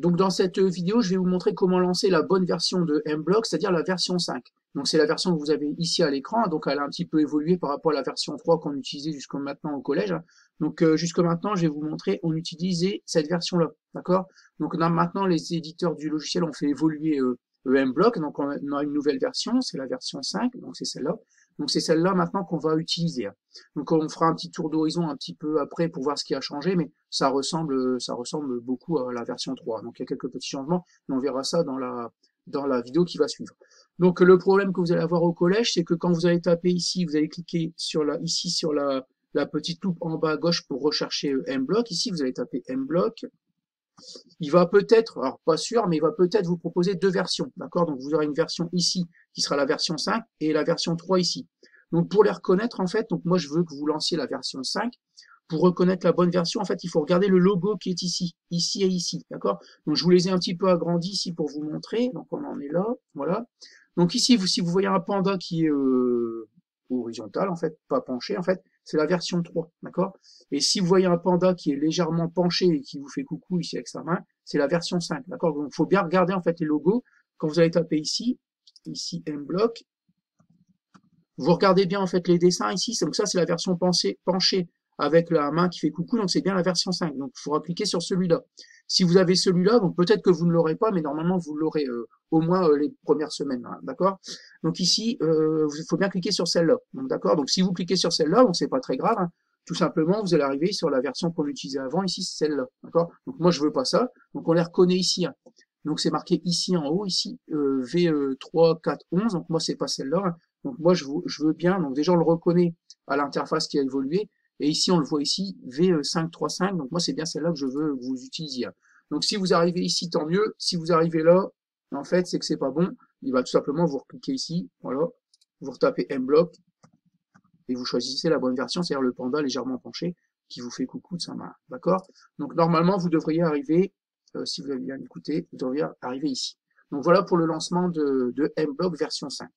Donc dans cette vidéo, je vais vous montrer comment lancer la bonne version de mBlock, c'est-à-dire la version 5. Donc c'est la version que vous avez ici à l'écran, donc elle a un petit peu évolué par rapport à la version 3 qu'on utilisait jusqu'à maintenant au collège. Donc jusque maintenant, je vais vous montrer, on utilisait cette version-là, d'accord? Donc là, maintenant, les éditeurs du logiciel ont fait évoluer mBlock, donc on a une nouvelle version, c'est la version 5, donc c'est celle-là. Donc c'est celle-là maintenant qu'on va utiliser. Donc on fera un petit tour d'horizon un petit peu après pour voir ce qui a changé, mais ça ressemble beaucoup à la version 3. Donc il y a quelques petits changements, mais on verra ça dans la vidéo qui va suivre. Donc le problème que vous allez avoir au collège, c'est que quand vous allez taper ici, vous allez cliquer ici sur la petite loupe en bas à gauche pour rechercher mBlock. Ici, vous allez taper mBlock. Il va peut-être, alors pas sûr, mais il va peut-être vous proposer deux versions, d'accord? Donc vous aurez une version ici qui sera la version 5 et la version 3 ici. Donc pour les reconnaître, en fait, donc moi je veux que vous lanciez la version 5. Pour reconnaître la bonne version, en fait, il faut regarder le logo qui est ici et ici, d'accord? Donc je vous les ai un petit peu agrandis ici pour vous montrer. Donc on en est là, voilà. Donc ici, si vous voyez un panda qui est horizontal, en fait, pas penché, en fait, c'est la version 3, d'accord? Et si vous voyez un panda qui est légèrement penché et qui vous fait coucou ici avec sa main, c'est la version 5, d'accord? Donc il faut bien regarder en fait les logos. Quand vous allez taper ici mBlock, vous regardez bien en fait les dessins ici, donc ça c'est la version penchée avec la main qui fait coucou, donc c'est bien la version 5. Donc il faudra cliquer sur celui-là. Si vous avez celui-là, donc peut-être que vous ne l'aurez pas, mais normalement vous l'aurez au moins les premières semaines, hein, d'accord? Donc ici, il faut bien cliquer sur celle-là. Donc d'accord. Donc si vous cliquez sur celle-là, donc c'est pas très grave, hein, tout simplement vous allez arriver sur la version qu'on utilisait avant. Ici c'est celle-là, d'accord? Donc moi je veux pas ça, donc on les reconnaît ici. Hein. Donc c'est marqué ici en haut, ici V3, 4, 11. Donc moi c'est pas celle-là. Hein. Donc moi je veux bien. Donc déjà on le reconnaît à l'interface qui a évolué. Et ici on le voit ici V535. Donc moi c'est bien celle-là que je veux que vous utilisiez. Donc si vous arrivez ici, tant mieux. Si vous arrivez là, en fait c'est que c'est pas bon. Il va tout simplement vous recliquer ici. Voilà. Vous retapez mBlock et vous choisissez la bonne version, c'est-à-dire le panda légèrement penché qui vous fait coucou de sa main. D'accord? Donc normalement vous devriez arriver, si vous avez bien écouté, vous devriez arriver ici. Donc voilà pour le lancement de mBlock version 5.